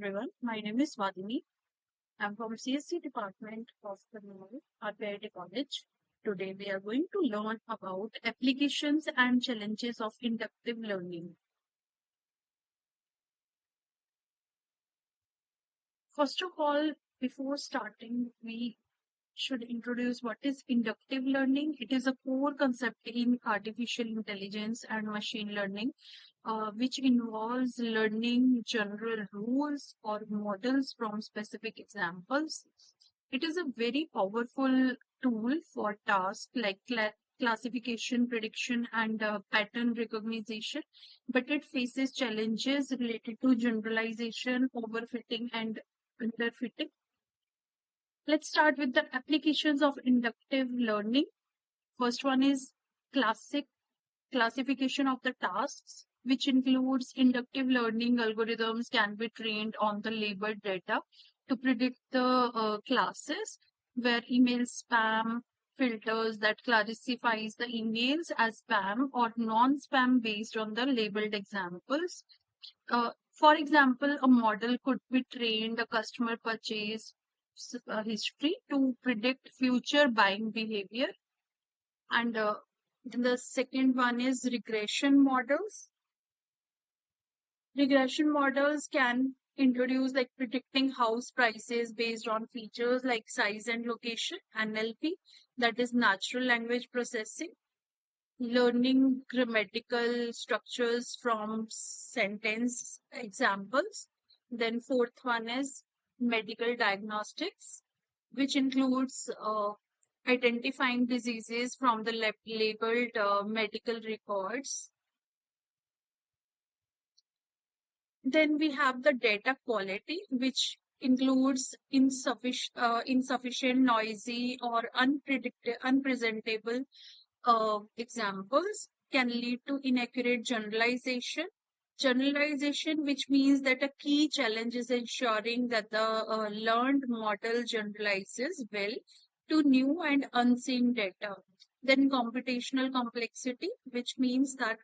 everyone. My name is Vadini. I'm from CSE department of Karnal, RPIIT College. Today we are going to learn about applications and challenges of inductive learning. First of all, before starting, we should introduce what is inductive learning. It is a core concept in artificial intelligence and machine learning, which involves learning general rules or models from specific examples. It is a very powerful tool for tasks like classification, prediction, and pattern recognition, but it faces challenges related to generalization, overfitting, and underfitting. Let's start with the applications of inductive learning. First one is classic classification of the tasks, which includes inductive learning algorithms can be trained on the labeled data to predict the classes where email spam filters that classifies the emails as spam or non-spam based on the labeled examples. For example, a model could be trained a customer purchase history to predict future buying behavior. And then the second one is regression models. Regression models can introduce like predicting house prices based on features like size and location, NLP, that is natural language processing, learning grammatical structures from sentence examples. Then fourth one is medical diagnostics, which includes identifying diseases from the labeled medical records. Then we have the data quality, which includes insufficient, noisy, or unpresentable examples can lead to inaccurate generalization. Generalization, which means that a key challenge is ensuring that the learned model generalizes well to new and unseen data. Then computational complexity, which means that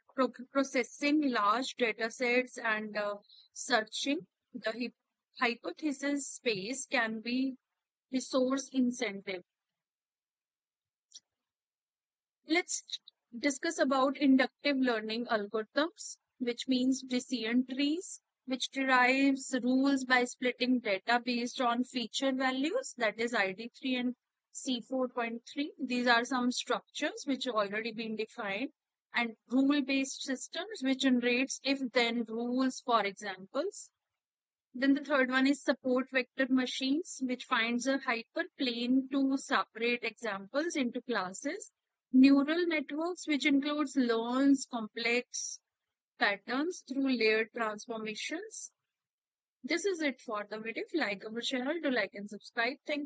processing large data sets and searching the hypothesis space can be resource incentive. Let's discuss about inductive learning algorithms, which means decision trees, which derives rules by splitting data based on feature values, that is ID3 and C4.3. These are some structures which have already been defined, and rule-based systems, which generates if-then rules for examples. Then the third one is support vector machines, which finds a hyperplane to separate examples into classes. Neural networks, which includes learns complex patterns through layered transformations. This is it for the video. If you like our channel, do like and subscribe. Thank you.